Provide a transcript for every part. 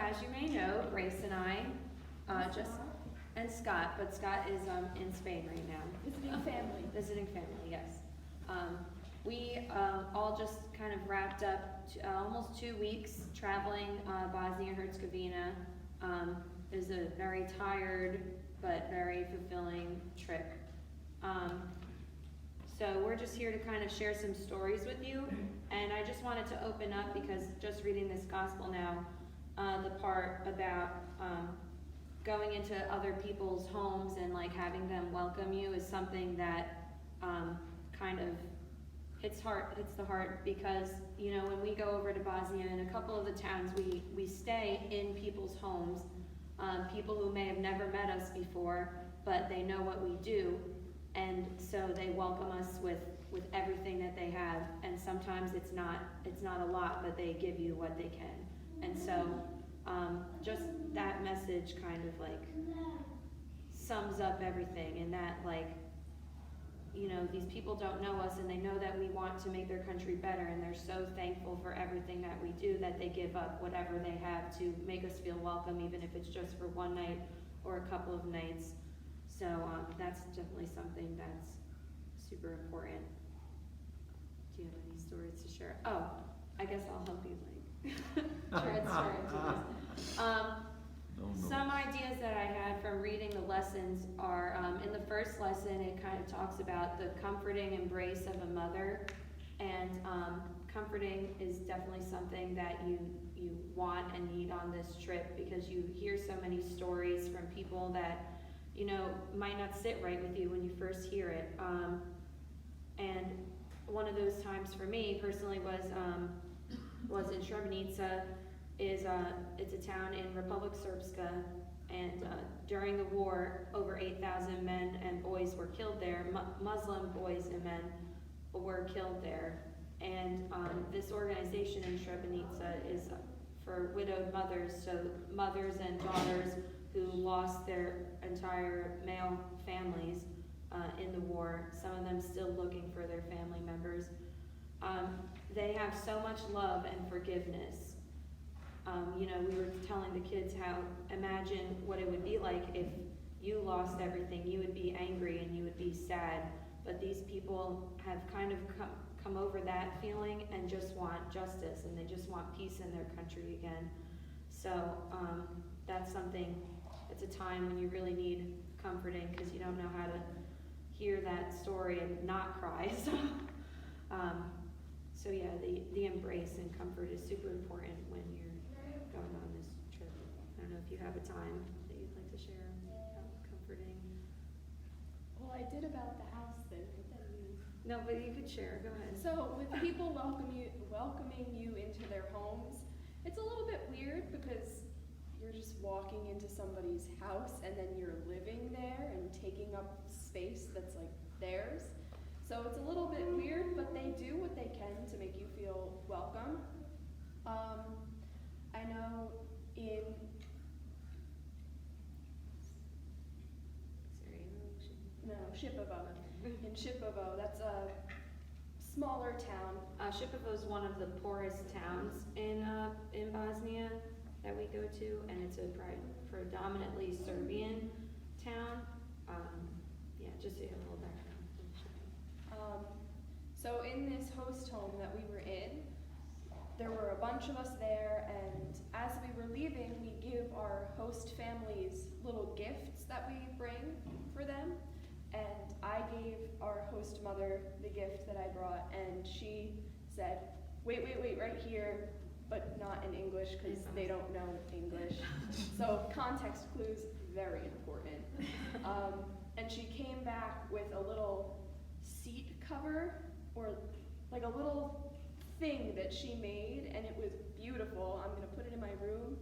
as you may know, Grace and I, and Scott, but Scott is in Spain right now. Visiting family. Visiting family, yes. We all just kind of wrapped up almost 2 weeks traveling Bosnia-Herzegovina. It was a very tired but very fulfilling trip. So we're just here to kind of share some stories with you, and I just wanted to open up because just reading this gospel now, the part about going into other people's homes and like having them welcome you is something that kind of hits the heart, because you know, when we go over to Bosnia, in a couple of the towns we stay in people's homes, people who may have never met us before, but they know what we do, and so they welcome us with everything that they have, and sometimes it's not a lot, but they give you what they can. And so just that message kind of like sums up everything, and that like, you know, these people don't know us and they know that we want to make their country better, and they're so thankful for everything that we do that they give up whatever they have to make us feel welcome, even if it's just for one night or a couple of nights. So that's definitely something that's super important. Do you have any stories to share? Oh, I guess I'll help you like transfer into this. Some ideas that I had from reading the lessons are, in the first lesson, it kind of talks about the comforting embrace of a mother, and comforting is definitely something that you want and need on this trip, because you hear so many stories from people that, you know, might not sit right with you when you first hear it. And one of those times for me personally was in Srebrenica. It's a town in Republic Srpska, and during the war, over 8,000 men and boys were killed there. Muslim boys and men were killed there. And this organization in Srebrenica is for widowed mothers, so mothers and daughters who lost their entire male families in the war, some of them still looking for their family members. They have so much love and forgiveness. You know, we were telling the kids how, imagine what it would be like if you lost everything. You would be angry and you would be sad, but these people have kind of come over that feeling and just want justice, and they just want peace in their country again. So that's something, it's a time when you really need comforting, because you don't know how to hear that story and not cry. So yeah, the embrace and comfort is super important when you're going on this trip. I don't know if you have a time that you'd like to share about comforting. Well, I did about the house thing, but then No, but you could share. Go ahead. So with people welcoming you into their homes, it's a little bit weird because you're just walking into somebody's house and then you're living there and taking up space that's like theirs. So it's a little bit weird, but they do what they can to make you feel welcome. I know in Shipovo. In Shipovo, that's a smaller town. Shipovo is one of the poorest towns in Bosnia that we go to, and it's a predominantly Serbian town. Yeah, just so you have a little background. So in this host home that we were in, there were a bunch of us there, and as we were leaving, we give our host families little gifts that we bring for them. And I gave our host mother the gift that I brought, and she said, wait, right here, but not in English because they don't know English. So context clues, very important. And she came back with a little seat cover, or like a little thing that she made, and it was beautiful. I'm gonna put it in my room,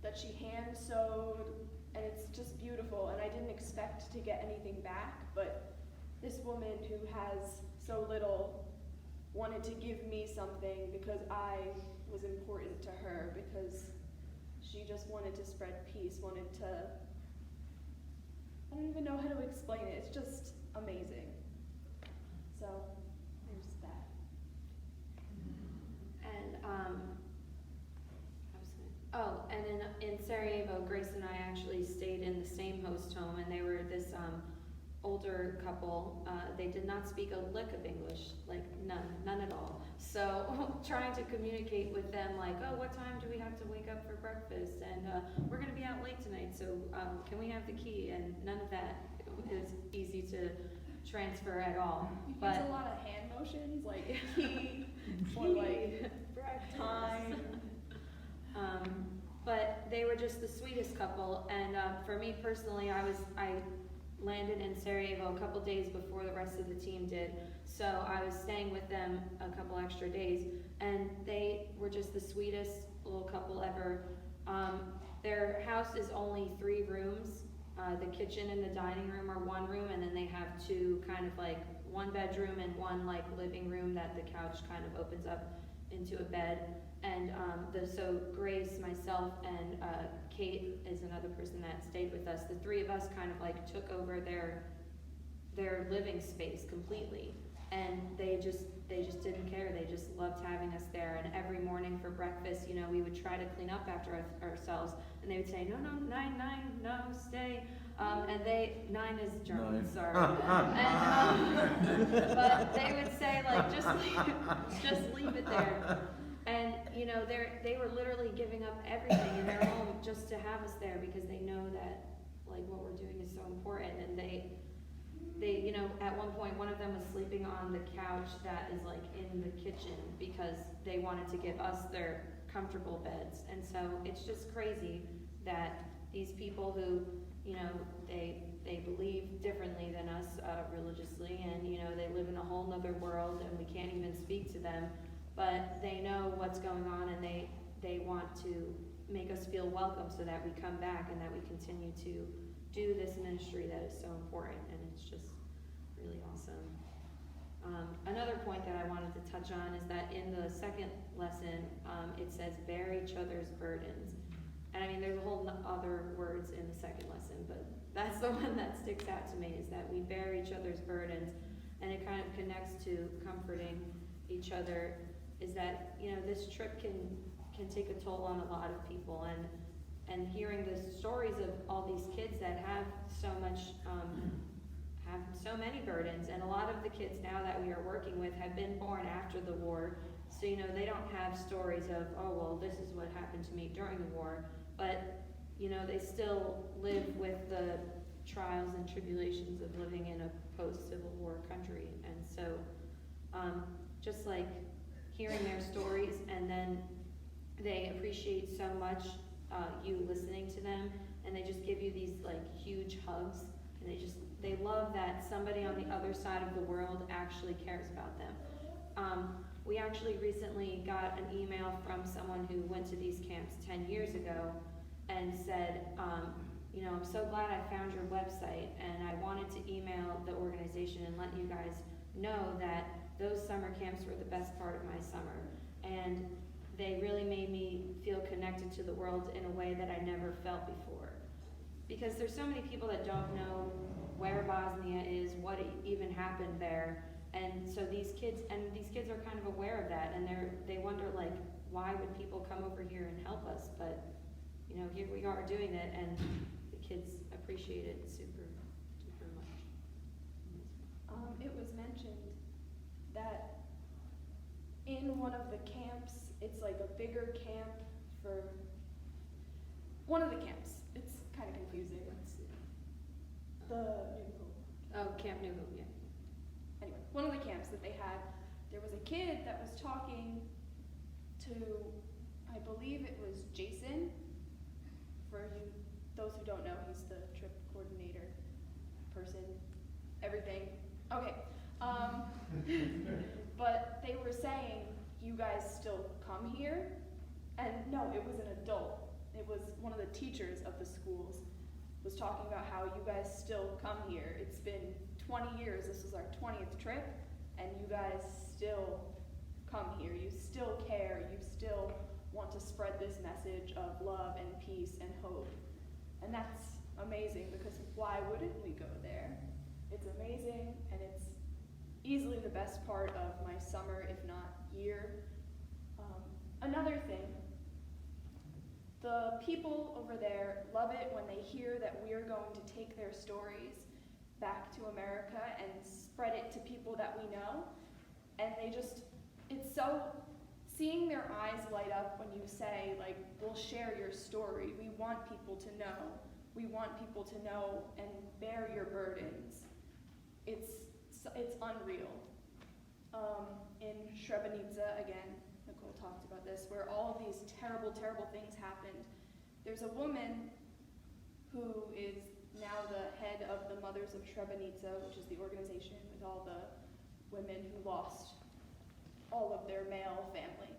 that she hand sewed, and it's just beautiful. And I didn't expect to get anything back, but this woman who has so little wanted to give me something because I was important to her, because she just wanted to spread peace, wanted to, I don't even know how to explain it. It's just amazing. So there's that. And I was older couple, they did not speak a lick of English, like none at all. So trying to communicate with them like, oh, what time do we have to wake up for breakfast? And we're gonna be out late tonight, so can we have the key? And none of that is easy to transfer at all. He uses a lot of hand motions, like key, or like time. But they were just the sweetest couple, and for me personally, I landed in Sarajevo a couple days before the rest of the team did, so I was staying with them a couple extra days, and they were just the sweetest little couple ever. Their house is only 3 rooms. The kitchen and the dining room are 1 room, and then they have 2 kind of like 1 bedroom and 1 like living room that the couch kind of opens up into a bed. And so Grace, myself, and Kate is another person that stayed with us. The 3 of us kind of like took over their living space completely, and they just didn't care. They just loved having us there. And every morning for breakfast, you know, we would try to clean up after ourselves, and they would say, no, 9, no, stay. And 9 is German, 9. sorry. But they would say like, just leave it there. And you know, they were literally giving up everything in their home just to have us there, because they know that like what we're doing is so important. And they you know, at one point one of them was sleeping on the couch that is like in the kitchen because they wanted to give us their comfortable beds. And so it's just crazy that these people who, you know, they believe differently than us religiously, and you know, they live in a whole nother world, and we can't even speak to them, but they know what's going on, and they want to make us feel welcome so that we come back and that we continue to do this ministry that is so important, and it's just really awesome. Another point that I wanted to touch on is that in the second lesson, it says bear each other's burdens. And I mean, there's a whole other words in the second lesson, but that's the one that sticks out to me, is that we bear each other's burdens, and it kind of connects to comforting each other. Is that, you know, this trip can take a toll on a lot of people, and hearing the stories of all these kids that have so much, have so many burdens, and a lot of the kids now that we are working with have been born after the war, so you know, they don't have stories of, oh well, this is what happened to me during the war, but you know, they still live with the trials and tribulations of living in a post-Civil War country. And so just like hearing their stories, and then they appreciate so much you listening to them, and they just give you these like huge hugs, and they love that somebody on the other side of the world actually cares about them. We actually recently got an email from someone who went to these camps 10 years ago and said, you know, I'm so glad I found your website, and I wanted to email the organization and let you guys know that those summer camps were the best part of my summer, and they really made me feel connected to the world in a way that I never felt before. Because there's so many people that don't know where Bosnia is, what even happened there, and so these kids are kind of aware of that, and they wonder like, why would people come over here and help us? But you know, here we are doing it, and the kids appreciate it super, super much. It was mentioned that in one of the camps, it's like a bigger camp for one of the camps. It's kind of confusing. The New Hope. Oh, Camp New Hope, yeah. Anyway, one of the camps that they had, there was a kid that was talking to, I believe it was Jason. For you, those who don't know, he's the trip coordinator person, everything. Okay. But they were saying, you guys still come here? And no, it was an adult. It was one of the teachers of the schools was talking about how you guys still come here. It's been 20 years, this was our 20th trip, and you guys still come here. You still care, you still want to spread this message of love and peace and hope. And that's amazing, because why wouldn't we go there? It's amazing, and it's easily the best part of my summer, if not year. Another thing, the people over there love it when they hear that we're going to take their stories back to America and spread it to people that we know. And it's so, seeing their eyes light up when you say, like, we'll share your story. We want people to know. We want people to know and bear your burdens. It's unreal. In Srebrenica, again, Nicole talked about this, where all of these terrible, terrible things happened. There's a woman who is now the head of the Mothers of Srebrenica, which is the organization with all the women who lost all of their male family.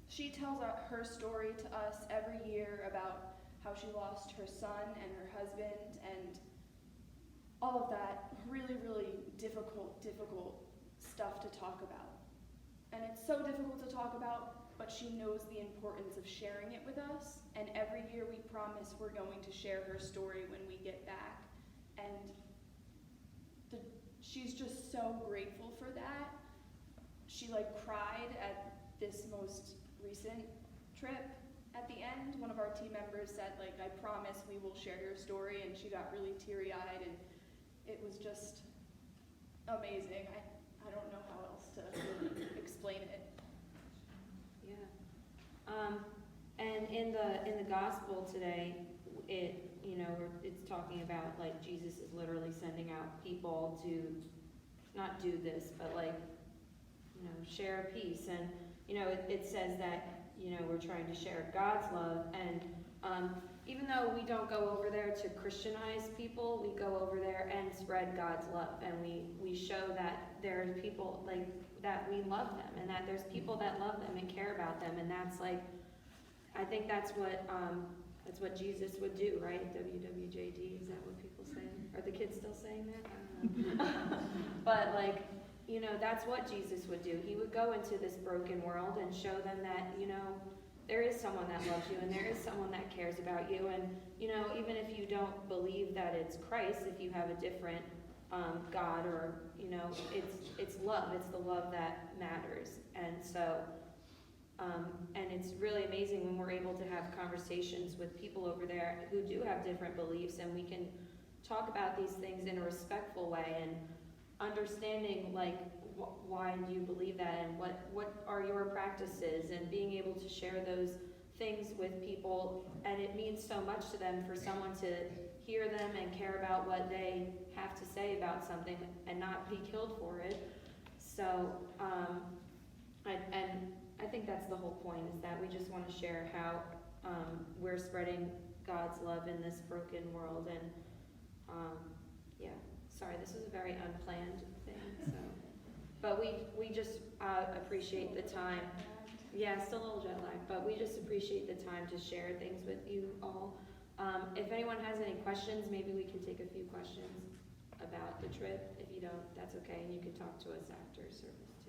She tells her story to us every year about how she lost her son and her husband and all of that really, really difficult stuff to talk about. And it's so difficult to talk about, but she knows the importance of sharing it with us. And every year we promise we're going to share her story when we get back. And she's just so grateful for that. She cried at this most recent trip at the end. One of our team members said, I promise we will share your story, and she got really teary-eyed, and it was just amazing. I don't know how else to really explain it. Yeah. And in the gospel today, it's talking about Jesus is literally sending out people to not do this, but share peace. And it says that we're trying to share God's love. And even though we don't go over there to Christianize people, we go over there and spread God's love, and we show that there's people that we love them, and that there's people that love them and care about them. And that's I think that's what Jesus would do, right? WWJD, is that what people say? Are the kids still saying that? I don't know. But that's what Jesus would do. He would go into this broken world and show them that, there is someone that loves you, and there is someone that cares about you. And, even if you don't believe that it's Christ, if you have a different God, or, it's love. It's the love that matters. And so, and it's really amazing when we're able to have conversations with people over there who do have different beliefs, and we can talk about these things in a respectful way, and understanding why do you believe that, and what are your practices, and being able to share those things with people. And it means so much to them for someone to hear them and care about what they have to say about something and not be killed for it. So I think that's the whole point, is that we just want to share how we're spreading God's love in this broken world. And yeah, sorry, this was a very unplanned thing. So, but we just appreciate the time. Yeah, still a little jet lag, but we just appreciate the time to share things with you all. If anyone has any questions, maybe we can take a few questions about the trip. If you don't, that's okay, and you can talk to us after service.